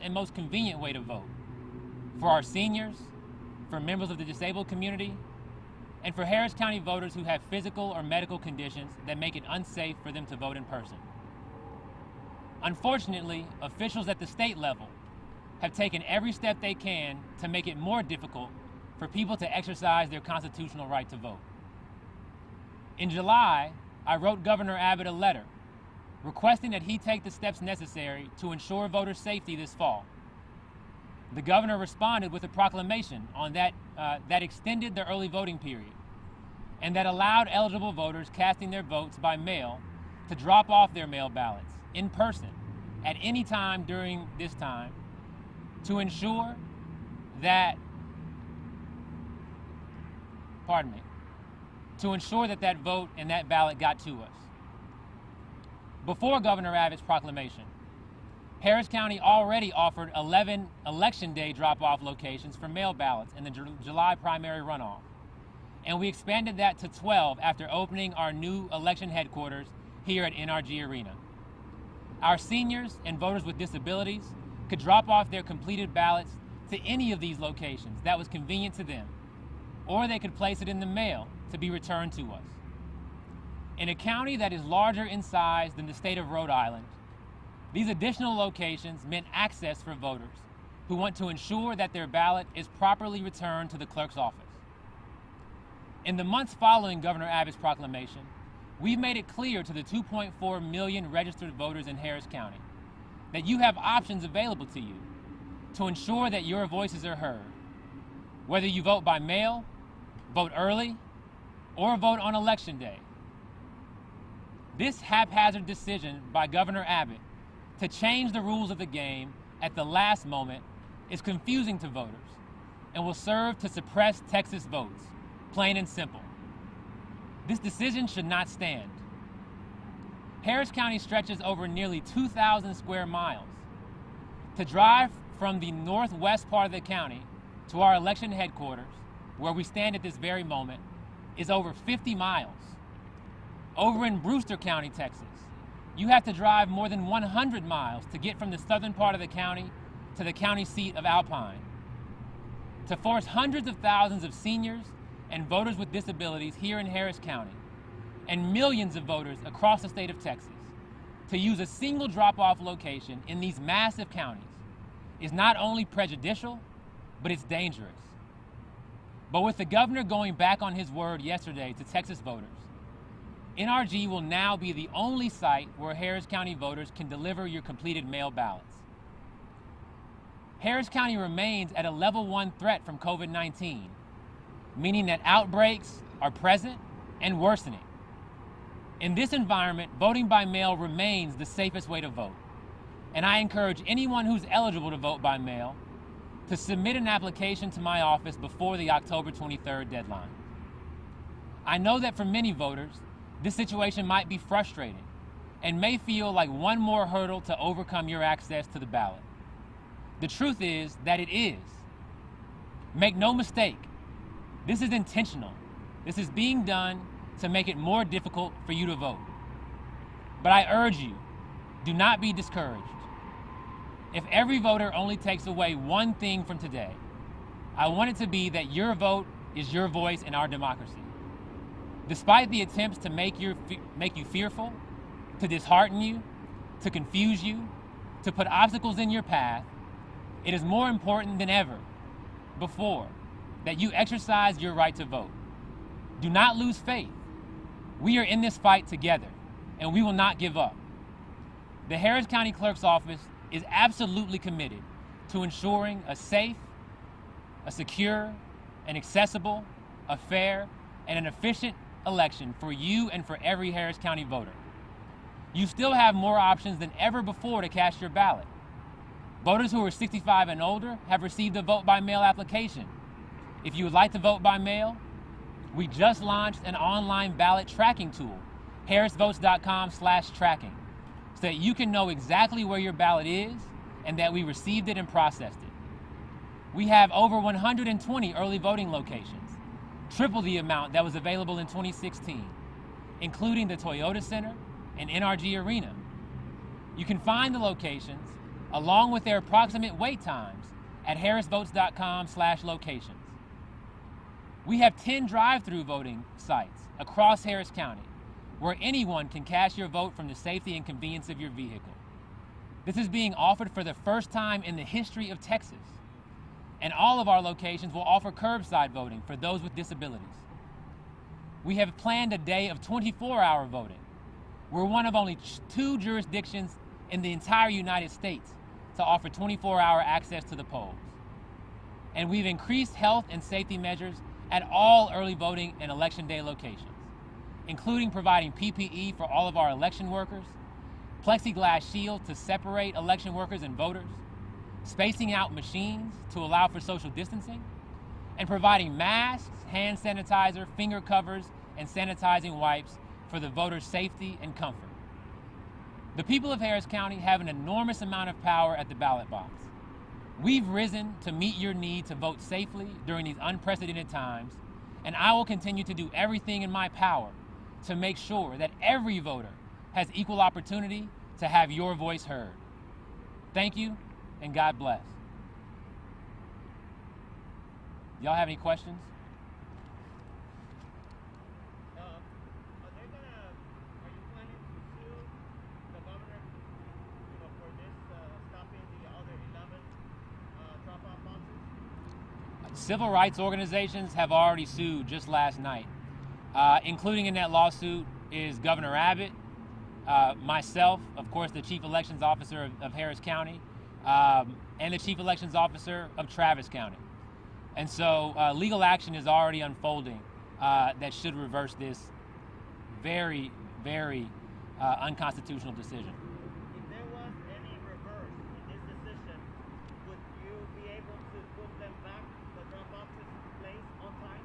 and most convenient way to vote for our seniors, for members of the disabled community, and for Harris County voters who have physical or medical conditions that make it unsafe for them to vote in person. Unfortunately, officials at the state level have taken every step they can to make it more difficult for people to exercise their constitutional right to vote. In July, I wrote Governor Abbott a letter requesting that he take the steps necessary to ensure voter safety this fall. The governor responded with a proclamation on that extended the early voting period and that allowed eligible voters casting their votes by mail to drop off their mail ballots in person at any time during this time to ensure that, that vote and that ballot got to us. Before Governor Abbott's proclamation, Harris County already offered 11 Election Day drop-off locations for mail ballots in the July primary runoff, and we expanded that to 12 after opening our new election headquarters here at NRG Arena. Our seniors and voters with disabilities could drop off their completed ballots to any of these locations that was convenient to them, or they could place it in the mail to be returned to us. In a county that is larger in size than the state of Rhode Island, these additional locations meant access for voters who want to ensure that their ballot is properly returned to the clerk's office. In the months following Governor Abbott's proclamation, we've made it clear to the 2.4 million registered voters in Harris County that you have options available to you to ensure that your voices are heard, whether you vote by mail, vote early, or vote on Election Day. This haphazard decision by Governor Abbott to change the rules of the game at the last moment is confusing to voters and will serve to suppress Texas votes, plain and simple. This decision should not stand. Harris County stretches over nearly 2,000 square miles. To drive from the northwest part of the county to our election headquarters, where we stand at this very moment, is over 50 miles. Over in Brewster County, Texas, you have to drive more than 100 miles to get from the southern part of the county to the county seat of Alpine. To force hundreds of thousands of seniors and voters with disabilities here in Harris County, and millions of voters across the state of Texas, to use a single drop-off location in these massive counties is not only prejudicial, but it's dangerous. But with the governor going back on his word yesterday to Texas voters, NRG will now be the only site where Harris County voters can deliver your completed mail ballots. Harris County remains at a level 1 threat from COVID-19, meaning that outbreaks are present and worsening. In this environment, voting by mail remains the safest way to vote, and I encourage anyone who's eligible to vote by mail to submit an application to my office before the October 23rd deadline. I know that for many voters, this situation might be frustrating and may feel like one more hurdle to overcome your access to the ballot. The truth is that it is. Make no mistake, this is intentional. This is being done to make it more difficult for you to vote. But I urge you, do not be discouraged. If every voter only takes away one thing from today, I want it to be that your vote is your voice in our democracy. Despite the attempts to make you fearful, to dishearten you, to confuse you, to put obstacles in your path, it is more important than ever before that you exercise your right to vote. Do not lose faith. We are in this fight together, and we will not give up. The Harris County Clerk's Office is absolutely committed to ensuring a safe, a secure, an accessible, a fair, and an efficient election for you and for every Harris County voter. You still have more options than ever before to cast your ballot. Voters who are 65 and older have received a vote by mail application. If you would like to vote by mail, we just launched an online ballot tracking tool, harrisvotes.com/tracking, so that you can know exactly where your ballot is and that we received it and processed it. We have over 120 early voting locations, triple the amount that was available in 2016, including the Toyota Center and NRG Arena. You can find the locations along with their approximate wait times at harrisvotes.com/locations. We have 10 drive-through voting sites across Harris County where anyone can cast your vote from the safety and convenience of your vehicle. This is being offered for the first time in the history of Texas. And all of our locations will offer curbside voting for those with disabilities. We have planned a day of 24-hour voting. We're one of only 2 jurisdictions in the entire United States to offer 24-hour access to the polls. And we've increased health and safety measures at all early voting and election day locations, including providing PPE for all of our election workers, plexiglass shields to separate election workers and voters, spacing out machines to allow for social distancing, and providing masks, hand sanitizer, finger covers, and sanitizing wipes for the voters' safety and comfort. The people of Harris County have an enormous amount of power at the ballot box. We've risen to meet your need to vote safely during these unprecedented times, and I will continue to do everything in my power to make sure that every voter has equal opportunity to have your voice heard. Thank you, and God bless. Y'all have any questions? Are you planning to sue the governor, for this stopping the other 11 drop-off boxes? Civil rights organizations have already sued just last night. Including in that lawsuit is Governor Abbott, myself, of course, the Chief Elections Officer of Harris County, and the Chief Elections Officer of Travis County. And so legal action is already unfolding that should reverse this very, very unconstitutional decision. If there was any reverse in this decision, would you be able to put them back, the drop boxes in place on time?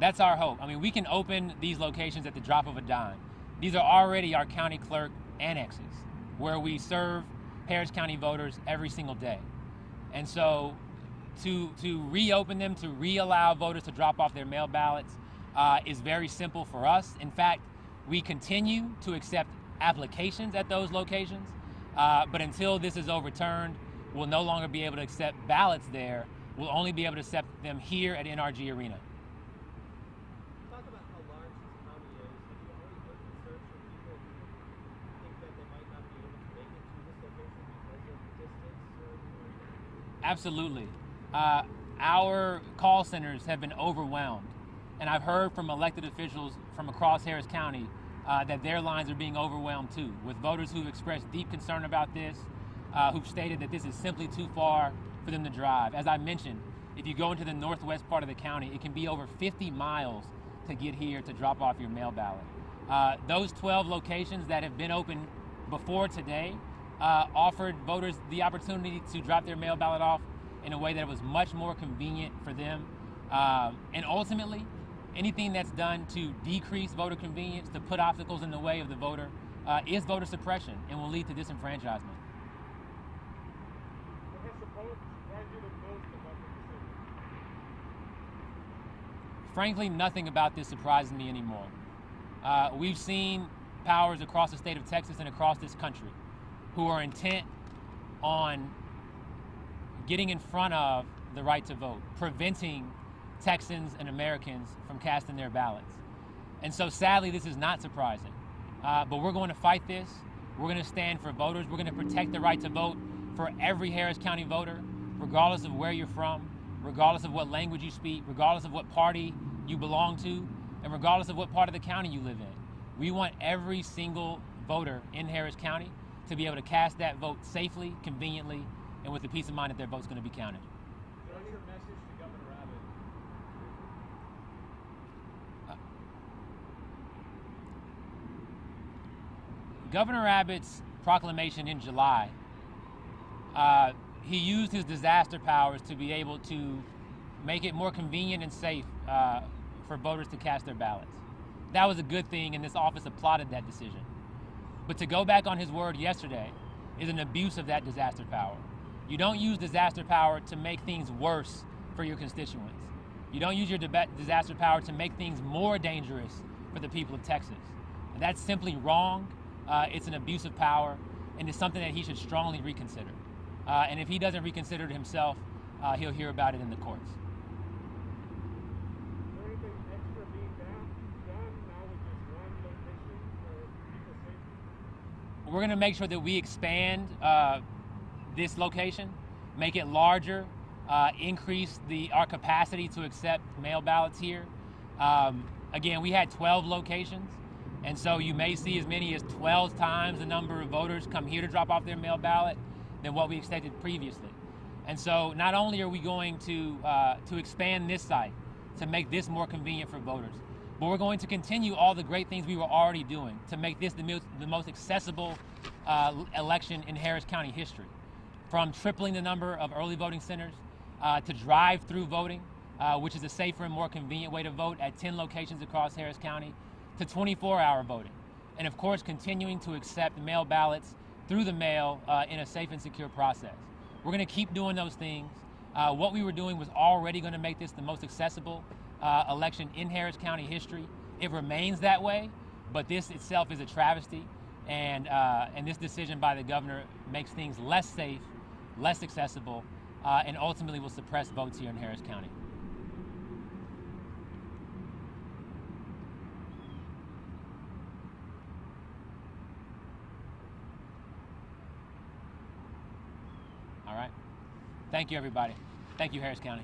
That's our hope. I mean, we can open these locations at the drop of a dime. These are already our county clerk annexes where we serve Harris County voters every single day. And so to reopen them, to re-allow voters to drop off their mail ballots is very simple for us. In fact, we continue to accept applications at those locations, but until this is overturned, we'll no longer be able to accept ballots there. We'll only be able to accept them here at NRG Arena. Talk about how large this county is. Have you already heard concerns from people who think that they might not be able to make it to this location because of distance? Absolutely. Our call centers have been overwhelmed, and I've heard from elected officials from across Harris County that their lines are being overwhelmed too, with voters who've expressed deep concern about this, who've stated that this is simply too far for them to drive. As I mentioned, if you go into the northwest part of the county, it can be over 50 miles to get here to drop off your mail ballot. Those 12 locations that have been open before today offered voters the opportunity to drop their mail ballot off in a way that was much more convenient for them. And ultimately, anything that's done to decrease voter convenience, to put obstacles in the way of the voter, is voter suppression and will lead to disenfranchisement. What has surprised you the most about the decision? Frankly, nothing about this surprises me anymore. We've seen powers across the state of Texas and across this country who are intent on getting in front of the right to vote, preventing Texans and Americans from casting their ballots. And so sadly, this is not surprising. But we're going to fight this. We're going to stand for voters. We're going to protect the right to vote for every Harris County voter, regardless of where you're from, regardless of what language you speak, regardless of what party you belong to, and regardless of what part of the county you live in. We want every single voter in Harris County to be able to cast that vote safely, conveniently, and with the peace of mind that their vote's going to be counted. What's your message to Governor Abbott? Governor Abbott's proclamation in July, he used his disaster powers to be able to make it more convenient and safe for voters to cast their ballots. That was a good thing, and this office applauded that decision. But to go back on his word yesterday is an abuse of that disaster power. You don't use disaster power to make things worse for your constituents. You don't use your disaster power to make things more dangerous for the people of Texas. And that's simply wrong. It's an abuse of power, and it's something that he should strongly reconsider. And if he doesn't reconsider it himself, he'll hear about it in the courts. Is there anything extra being done now with just one location for people's safety? We're going to make sure that we expand this location, make it larger, increase our capacity to accept mail ballots here. Again, we had 12 locations, and so you may see as many as 12 times the number of voters come here to drop off their mail ballot than what we expected previously. And so not only are we going to expand this site to make this more convenient for voters, but we're going to continue all the great things we were already doing to make this the most accessible election in Harris County history. From tripling the number of early voting centers to drive-through voting, which is a safer and more convenient way to vote at 10 locations across Harris County, to 24-hour voting. And of course, continuing to accept mail ballots through the mail in a safe and secure process. We're going to keep doing those things. What we were doing was already going to make this the most accessible election in Harris County history. It remains that way, but this itself is a travesty, and this decision by the governor makes things less safe, less accessible, and ultimately will suppress votes here in Harris County. All right. Thank you, everybody. Thank you, Harris County.